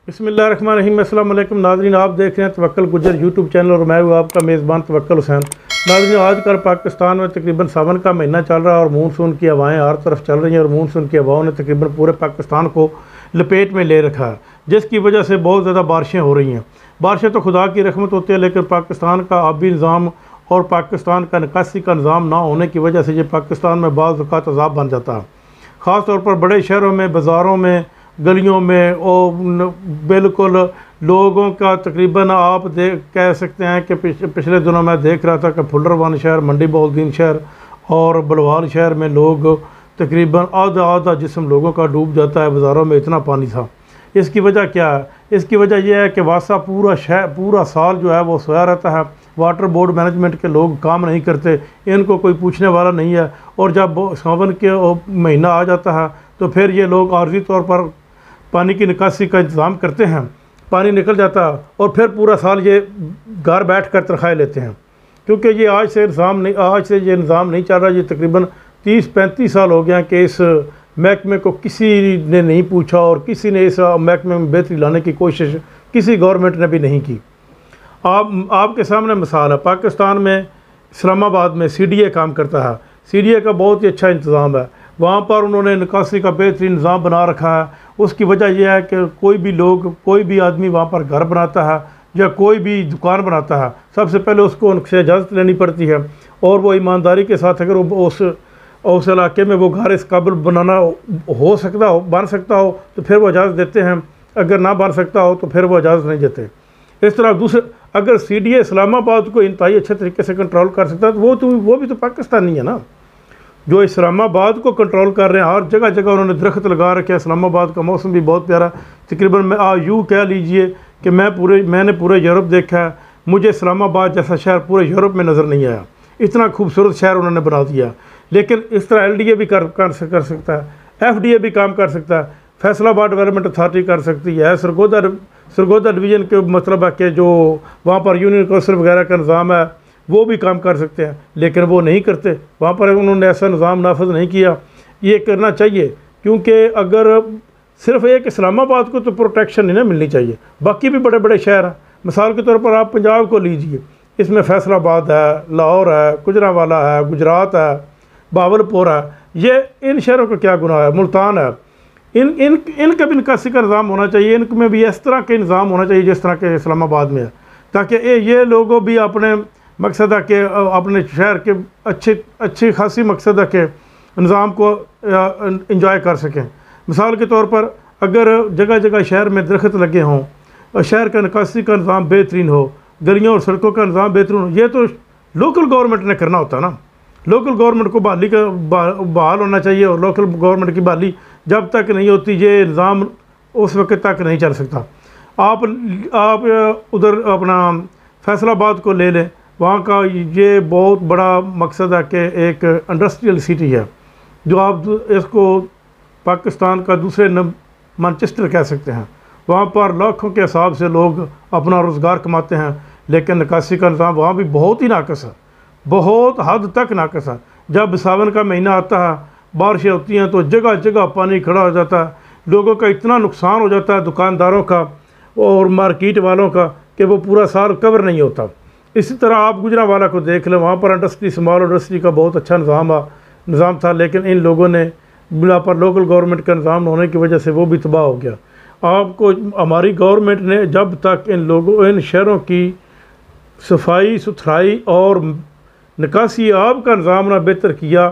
बिस्मिल्लाहिर्रहमानिर्रहीम। अस्सलाम वालेकुम नाज़रीन, आप देख रहे हैं तवक्कल गुज्जर यूट्यूब चैनल और मैं हूँ आपका मेज़बान तवक्कल हुसैन। नाज़रीन, आजकल पाकिस्तान में तकरीबन सावन का महीना चल रहा है और मानसून की हवाएं हर तरफ चल रही हैं और मानसून की हवाओं ने तकरीबन पूरे पाकिस्तान को लपेट में ले रखा है, जिसकी वजह से बहुत ज़्यादा बारिशें हो रही हैं। बारिशें तो खुदा की रहमत होती है, लेकिन पाकिस्तान का आबी निज़ाम और पाकिस्तान का निकासी का निज़ाम ना होने की वजह से ये पाकिस्तान में बाज़ औक़ात अज़ाब बन जाता है। ख़ास तौर पर बड़े शहरों में, बाज़ारों में, गलियों में और बिल्कुल लोगों का तकरीबन आप कह सकते हैं कि पिछले दिनों मैं देख रहा था कि फुल्लरवान शहर, मंडी बहाउद्दीन शहर और बलवाल शहर में लोग तकरीबन आधा जिस्म लोगों का डूब जाता है। बाज़ारों में इतना पानी था। इसकी वजह क्या है? इसकी वजह यह है कि वासा पूरा साल जो है वो सोया रहता है। वाटर बोर्ड मैनेजमेंट के लोग काम नहीं करते, इनको कोई पूछने वाला नहीं है। और जब सावन के महीना आ जाता है तो फिर ये लोग आर्जी तौर पर पानी की निकासी का इंतज़ाम करते हैं। पानी निकल जाता है और फिर पूरा साल ये घर बैठ कर तनख्वाहें लेते हैं, क्योंकि ये आज से ये निज़ाम नहीं चल रहा। ये तकरीबन 30-35 साल हो गया कि इस महकमे को किसी ने नहीं पूछा और किसी ने इस महकमे में बेहतरी लाने की कोशिश किसी गवर्नमेंट ने भी नहीं की। आपके सामने मिसाल है, पाकिस्तान में इस्लामाबाद में CDA काम करता है। CDA का बहुत ही अच्छा इंतज़ाम है। वहाँ पर उन्होंने निकासी का बेहतरीन निज़ाम बना रखा है। उसकी वजह यह है कि कोई भी आदमी वहाँ पर घर बनाता है या कोई भी दुकान बनाता है, सबसे पहले उसको उनसे इजाज़त लेनी पड़ती है और वो ईमानदारी के साथ अगर उस इलाके में वो घर इस काबिल बन सकता हो तो फिर वो इजाज़त देते हैं। अगर ना बन सकता हो तो फिर वो इजाज़त नहीं देते। इस तरह अगर CDA इस्लामाबाद को इंतहाई अच्छे तरीके से कंट्रोल कर सकता है तो वो भी तो पाकिस्तानी है ना, जो इस्लामाबाद को कंट्रोल कर रहे हैं। हर जगह उन्होंने दरख्त लगा रखे हैं। इस्लामाबाद का मौसम भी बहुत प्यारा। तकरीबन मैं यूँ कह लीजिए कि मैंने पूरे यूरोप देखा है, मुझे इस्लामाबाद जैसा शहर पूरे यूरोप में नज़र नहीं आया। इतना खूबसूरत शहर उन्होंने बना दिया। लेकिन इस तरह LDA भी कर सकता है, FDA भी काम कर सकता है, फैसलाबाद डेवलपमेंट अथॉरिटी कर सकती है, सरगोदा डिवीज़न के मतलब है कि जो वहाँ पर यूनियन काउंसिल वगैरह का निज़ाम है वो भी काम कर सकते हैं, लेकिन वो नहीं करते। वहाँ पर उन्होंने ऐसा निज़ाम नाफिज नहीं किया। ये करना चाहिए, क्योंकि अगर सिर्फ एक इस्लामाबाद को तो प्रोटेक्शन नहीं ना मिलनी चाहिए, बाकी भी बड़े बड़े शहर हैं। मिसाल के तौर पर आप पंजाब को लीजिए, इसमें फैसलाबाद है, लाहौर है, गुजरांवाला है, गुजरात है, बावलपुर है। ये इन शहरों का क्या गुनाह है? मुल्तान है। इनका भी निकासी का निज़ाम होना चाहिए। इनमें भी इस तरह के निज़ाम होना चाहिए जिस तरह के इस्लामाबाद में है, ताकि ये लोगों भी अपने मकसद है कि अपने शहर के अच्छी खासी मकसद है कि निज़ाम को इंजॉय कर सकें। मिसाल के तौर पर अगर जगह शहर में दरख्त लगे हों और शहर का निकासी का निज़ाम बेहतरीन हो, गलियों और सड़कों का निज़ाम बेहतरीन हो, ये तो लोकल गवर्नमेंट ने करना होता ना। लोकल गवर्नमेंट को बहाल होना चाहिए और लोकल गवर्नमेंट की बहाली जब तक नहीं होती ये निज़ाम उस वक्त तक नहीं चल सकता। आप उधर अपना फैसलाबाद को ले लें, वहाँ का ये बहुत बड़ा मकसद है कि एक इंडस्ट्रियल सिटी है, जो आप इसको पाकिस्तान का दूसरे मैनचेस्टर कह सकते हैं। वहाँ पर लाखों के हिसाब से लोग अपना रोज़गार कमाते हैं, लेकिन निकासी का निज़ाम वहाँ भी बहुत ही नाक़िस है, बहुत हद तक नाक़िस है। जब सावन का महीना आता है, बारिशें होती हैं तो जगह पानी खड़ा हो जाता है। लोगों का इतना नुकसान हो जाता है, दुकानदारों का और मार्केट वालों का, कि वो पूरा साल कवर नहीं होता। इसी तरह आप गुजरांवाला को देख लें, वहाँ पर स्मॉल इंडस्ट्री का बहुत अच्छा निज़ाम था, लेकिन इन लोगों ने बिना पर लोकल गवर्नमेंट का निज़ाम होने की वजह से वो भी तबाह हो गया। आपको हमारी गवर्नमेंट ने जब तक इन शहरों की सफाई सुथराई और निकासी आब का निज़ाम ना बेहतर किया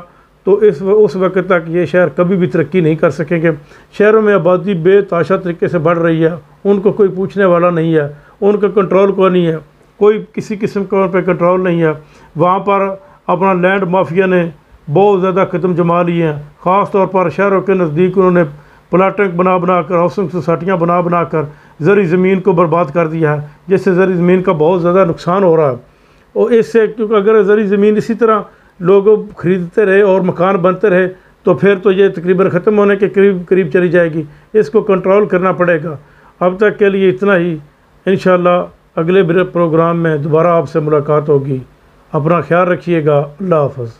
तो उस वक्त तक ये शहर कभी भी तरक्की नहीं कर सकेंगे। शहरों में आबादी बेतहाशा तरीके से बढ़ रही है, उनको कोई पूछने वाला नहीं है, उनका कंट्रोल को नहीं है, कोई किसी किस्म का उन पर कंट्रोल नहीं है। वहाँ पर अपना लैंड माफिया ने बहुत ज़्यादा कदम जमा लिए हैं। ख़ास तौर पर शहरों के नज़दीक उन्होंने प्लाटिंग बना कर, हाउसिंग सोसाइटियाँ बना कर ज़री ज़मीन को बर्बाद कर दिया है, जिससे ज़री ज़मीन का बहुत ज़्यादा नुकसान हो रहा है। और इससे क्योंकि अगर ज़री ज़मीन इसी तरह लोग ख़रीदते रहे और मकान बनते रहे तो फिर तो ये तकरीबन ख़त्म होने के करीब चली जाएगी। इसको कंट्रोल करना पड़ेगा। अब तक के लिए इतना ही। इंशाअल्लाह अगले प्रोग्राम में दोबारा आपसे मुलाकात होगी। अपना ख्याल रखिएगा। अल्लाह हाफ़िज़।